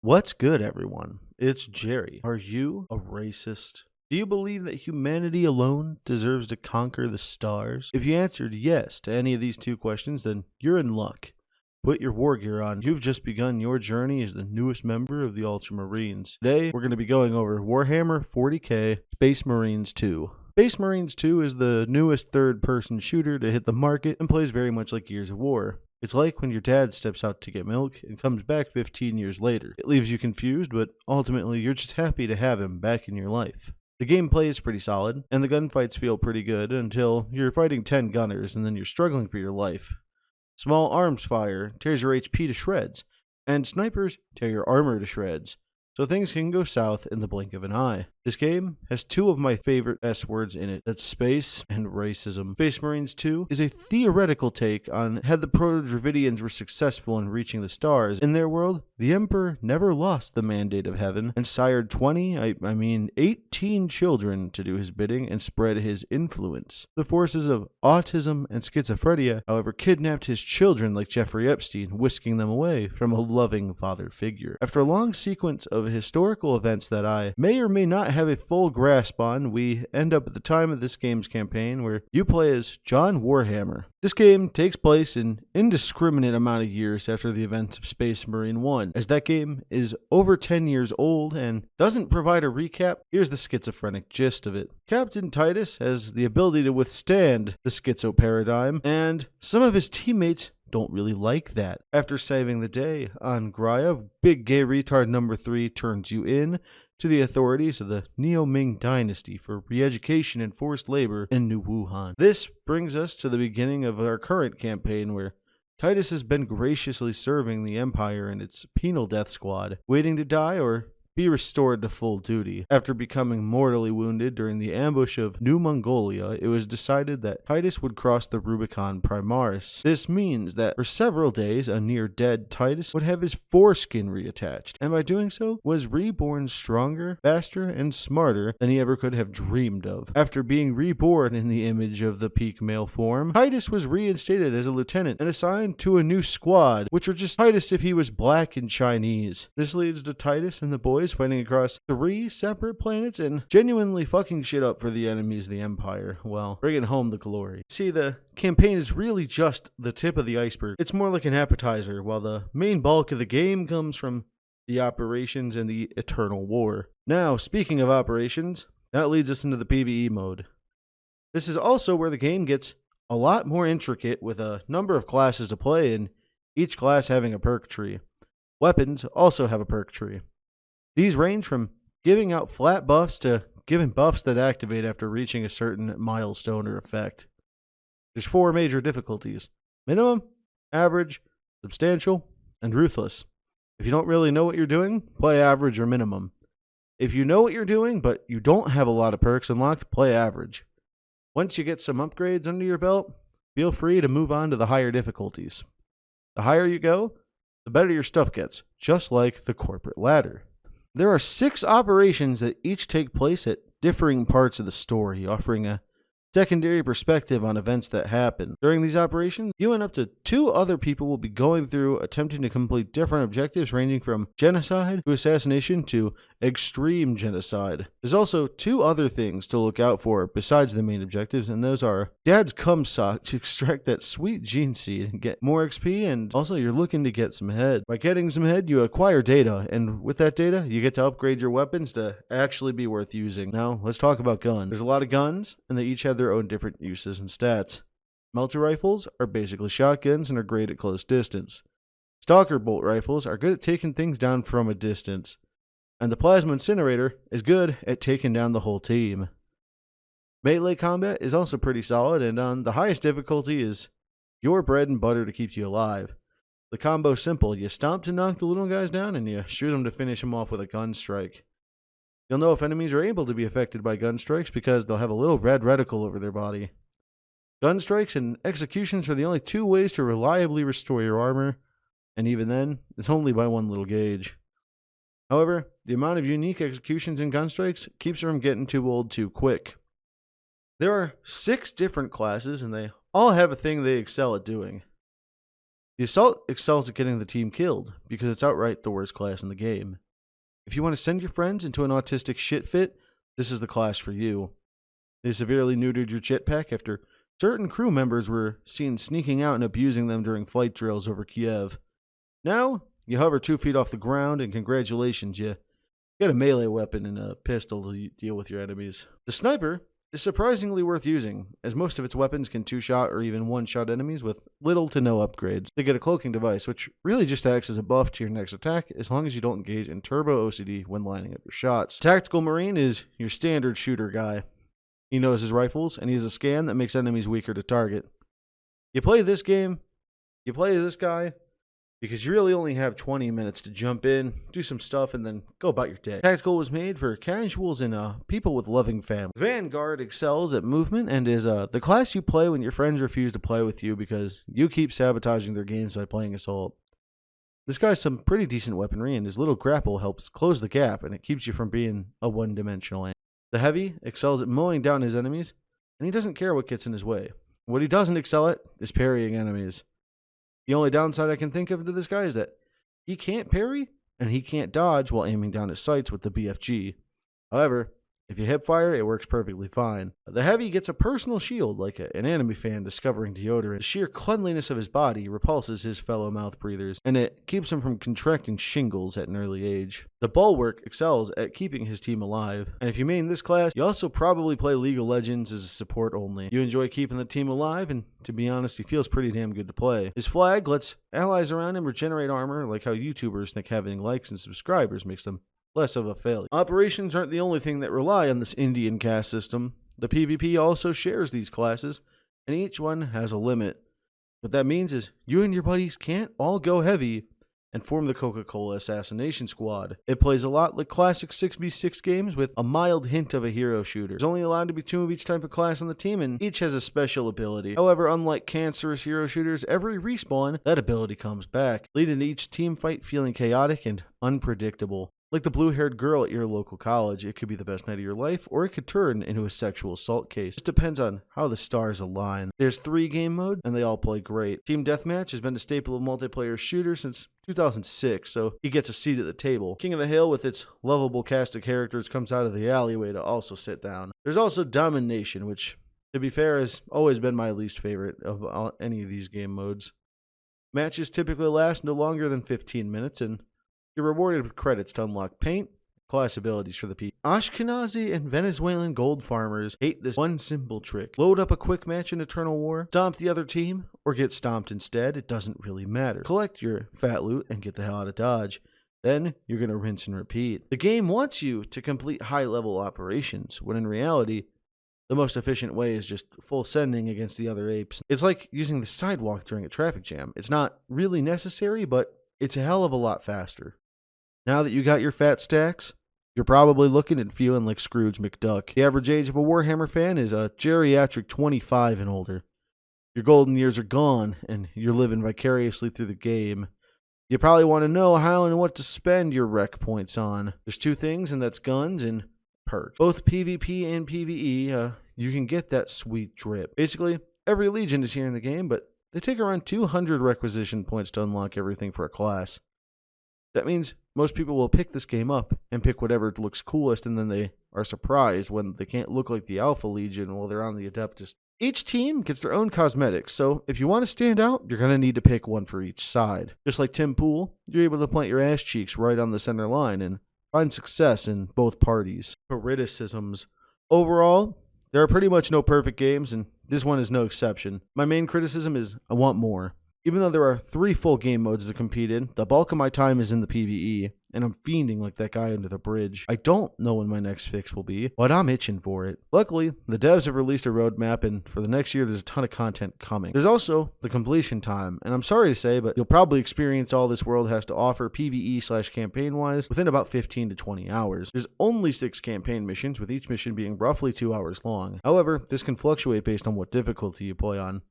What's good, everyone? It's Jerry. Are you a racist? Do you believe that humanity alone deserves to conquer the stars? If you answered yes to any of these two questions, then you're in luck. Put your war gear on. You've just begun your journey as the newest member of the Ultramarines. Today, we're going to be going over Warhammer 40k Space Marines 2. Space Marines 2 is the newest third-person shooter to hit the market and plays very much like Gears of War. It's like when your dad steps out to get milk and comes back 15 years later. It leaves you confused, but ultimately you're just happy to have him back in your life. The gameplay is pretty solid, and the gunfights feel pretty good until you're fighting 10 gunners and then you're struggling for your life. Small arms fire tears your HP to shreds, and snipers tear your armor to shreds. So things can go south in the blink of an eye. This game has two of my favorite S words in it. That's space and racism. Space Marines 2 is a theoretical take on had the Proto-Dravidians were successful in reaching the stars. In their world, the Emperor never lost the mandate of heaven and sired 18 children to do his bidding and spread his influence. The forces of autism and schizophrenia, however, kidnapped his children like Jeffrey Epstein, whisking them away from a loving father figure. After a long sequence of historical events that I may or may not have a full grasp on, we end up at the time of this game's campaign where you play as John Warhammer. This game takes place an indiscriminate amount of years after the events of Space Marine 1. As that game is over 10 years old and doesn't provide a recap, here's the schizophrenic gist of it. Captain Titus has the ability to withstand the schizo paradigm, and some of his teammates don't really like that. After saving the day on Graia, big gay retard number 3 turns you in to the authorities of the Neo-Ming dynasty for re-education and forced labor in New Wuhan. This brings us to the beginning of our current campaign where Titus has been graciously serving the Empire and its penal death squad, waiting to die or be restored to full duty. After becoming mortally wounded during the ambush of New Mongolia, it was decided that Titus would cross the Rubicon Primaris. This means that for several days, a near-dead Titus would have his foreskin reattached, and by doing so, was reborn stronger, faster, and smarter than he ever could have dreamed of. After being reborn in the image of the peak male form, Titus was reinstated as a lieutenant and assigned to a new squad, which were just Titus if he was black and Chinese. This leads to Titus and the boys fighting across 3 separate planets and genuinely fucking shit up for the enemies of the Empire, while bringing home the glory. See, the campaign is really just the tip of the iceberg. It's more like an appetizer, while the main bulk of the game comes from the operations and the Eternal War. Now, speaking of operations, that leads us into the PvE mode. This is also where the game gets a lot more intricate with a number of classes to play and each class having a perk tree. Weapons also have a perk tree. These range from giving out flat buffs to giving buffs that activate after reaching a certain milestone or effect. There's 4 major difficulties: minimum, average, substantial, and ruthless. If you don't really know what you're doing, play average or minimum. If you know what you're doing, but you don't have a lot of perks unlocked, play average. Once you get some upgrades under your belt, feel free to move on to the higher difficulties. The higher you go, the better your stuff gets, just like the corporate ladder. There are 6 operations that each take place at differing parts of the story, offering a secondary perspective on events that happen. During these operations, you and up to 2 other people will be going through attempting to complete different objectives ranging from genocide to assassination to extreme genocide. There's also 2 other things to look out for besides the main objectives, and those are Dad's cum sock to extract that sweet gene seed and get more XP, and also you're looking to get some head. By getting some head, you acquire data, and with that data, you get to upgrade your weapons to actually be worth using. Now, let's talk about guns. There's a lot of guns, and they each have their own different uses and stats. Melter rifles are basically shotguns and are great at close distance. Stalker bolt rifles are good at taking things down from a distance. And the plasma incinerator is good at taking down the whole team. Melee combat is also pretty solid, and on the highest difficulty is your bread and butter to keep you alive. The combo's simple. You stomp to knock the little guys down, and you shoot them to finish them off with a gun strike. You'll know if enemies are able to be affected by gun strikes because they'll have a little red reticle over their body. Gun strikes and executions are the only 2 ways to reliably restore your armor, and even then, it's only by 1 little gauge. However, the amount of unique executions and gun strikes keeps them from getting too old too quick. There are 6 different classes, and they all have a thing they excel at doing. The Assault excels at getting the team killed because it's outright the worst class in the game. If you want to send your friends into an autistic shit fit, this is the class for you. They severely neutered your jetpack after certain crew members were seen sneaking out and abusing them during flight drills over Kiev. Now, you hover 2 feet off the ground, and congratulations, you get a melee weapon and a pistol to deal with your enemies. The sniper is surprisingly worth using, as most of its weapons can 2-shot or even 1-shot enemies with little to no upgrades. They get a cloaking device, which really just acts as a buff to your next attack as long as you don't engage in turbo OCD when lining up your shots. Tactical Marine is your standard shooter guy. He knows his rifles, and he has a scan that makes enemies weaker to target. You play this game, you play this guy, because you really only have 20 minutes to jump in, do some stuff, and then go about your day. Tactical was made for casuals and people with loving families. Vanguard excels at movement and is the class you play when your friends refuse to play with you because you keep sabotaging their games by playing Assault. This guy has some pretty decent weaponry, and his little grapple helps close the gap, and it keeps you from being a one-dimensional enemy. The Heavy excels at mowing down his enemies, and he doesn't care what gets in his way. What he doesn't excel at is parrying enemies. The only downside I can think of to this guy is that he can't parry, and he can't dodge while aiming down his sights with the BFG. However, if you hip fire, it works perfectly fine. The Heavy gets a personal shield like an anime fan discovering deodorant. The sheer cleanliness of his body repulses his fellow mouth breathers, and it keeps him from contracting shingles at an early age. The Bulwark excels at keeping his team alive, and if you main this class, you also probably play League of Legends as a support only. You enjoy keeping the team alive, and to be honest, he feels pretty damn good to play. His flag lets allies around him regenerate armor, like how YouTubers think having likes and subscribers makes them less of a failure. Operations aren't the only thing that rely on this Indian caste system. The PvP also shares these classes, and each one has a limit. What that means is you and your buddies can't all go heavy and form the Coca-Cola Assassination Squad. It plays a lot like classic 6v6 games with a mild hint of a hero shooter. There's only allowed to be 2 of each type of class on the team, and each has a special ability. However, unlike cancerous hero shooters, every respawn, that ability comes back, leading to each team fight feeling chaotic and unpredictable. Like the blue-haired girl at your local college, it could be the best night of your life, or it could turn into a sexual assault case. It depends on how the stars align. There's 3 game modes, and they all play great. Team Deathmatch has been a staple of multiplayer shooters since 2006, so he gets a seat at the table. King of the Hill, with its lovable cast of characters, comes out of the alleyway to also sit down. There's also Domination, which, to be fair, has always been my least favorite of any of these game modes. Matches typically last no longer than 15 minutes, and you're rewarded with credits to unlock paint, class abilities for the people. Ashkenazi and Venezuelan gold farmers hate this one simple trick. Load up a quick match in Eternal War, stomp the other team, or get stomped instead. It doesn't really matter. Collect your fat loot and get the hell out of Dodge. Then you're going to rinse and repeat. The game wants you to complete high-level operations, when in reality, the most efficient way is just full sending against the other apes. It's like using the sidewalk during a traffic jam. It's not really necessary, but it's a hell of a lot faster. Now that you got your fat stacks, you're probably looking and feeling like Scrooge McDuck. The average age of a Warhammer fan is a geriatric 25 and older. Your golden years are gone, and you're living vicariously through the game. You probably want to know how and what to spend your rec points on. There's 2 things, and that's guns and perks. Both PvP and PvE, you can get that sweet drip. Basically, every legion is here in the game, but they take around 200 requisition points to unlock everything for a class. That means most people will pick this game up and pick whatever looks coolest, and then they are surprised when they can't look like the Alpha Legion while they're on the Adeptus. Each team gets their own cosmetics, so if you want to stand out, you're going to need to pick one for each side. Just like Tim Pool, you're able to plant your ass cheeks right on the center line and find success in both parties. Criticisms. Overall, there are pretty much no perfect games, and this one is no exception. My main criticism is I want more. Even though there are 3 full game modes to compete in, the bulk of my time is in the PvE, and I'm fiending like that guy under the bridge. I don't know when my next fix will be, but I'm itching for it. Luckily, the devs have released a roadmap, and for the next year there's a ton of content coming. There's also the completion time, and I'm sorry to say, but you'll probably experience all this world has to offer PvE/campaign-wise within about 15 to 20 hours. There's only 6 campaign missions, with each mission being roughly 2 hours long. However, this can fluctuate based on what difficulty you play on.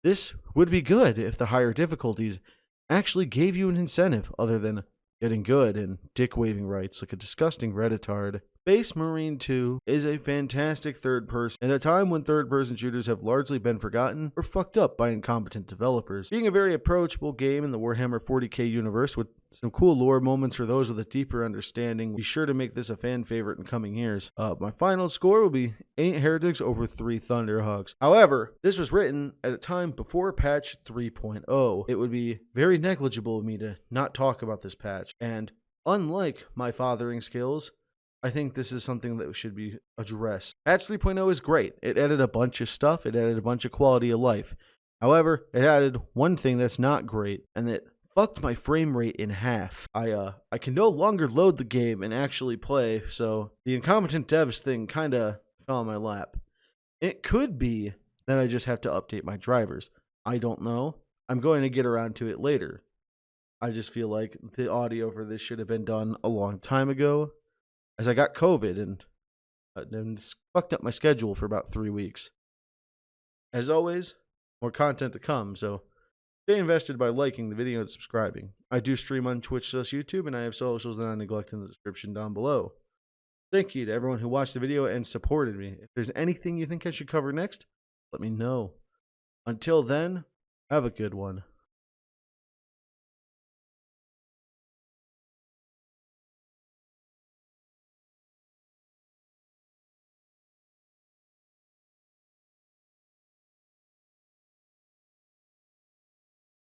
This would be good if the higher difficulties actually gave you an incentive other than getting good and dick-waving rights like a disgusting Redditard. Space Marine 2 is a fantastic third person at a time when third person shooters have largely been forgotten or fucked up by incompetent developers. Being a very approachable game in the Warhammer 40k universe with some cool lore moments for those with a deeper understanding, be sure to make this a fan favorite in coming years. My final score will be 8 Heretics over 3 Thunderhawks. However, this was written at a time before patch 3.0. It would be very negligible of me to not talk about this patch, and unlike my fathering skills, I think this is something that should be addressed. Patch 3.0 is great. It added a bunch of stuff. It added a bunch of quality of life. However, it added one thing that's not great, and that fucked my frame rate in half. I can no longer load the game and actually play, so the incompetent devs thing kind of fell on my lap. It could be that I just have to update my drivers. I don't know. I'm going to get around to it later. I just feel like the audio for this should have been done a long time ago, as I got COVID and it's fucked up my schedule for about 3 weeks. As always, more content to come, so stay invested by liking the video and subscribing. I do stream on Twitch, YouTube, and I have socials that I neglect in the description down below. Thank you to everyone who watched the video and supported me. If there's anything you think I should cover next, let me know. Until then, have a good one.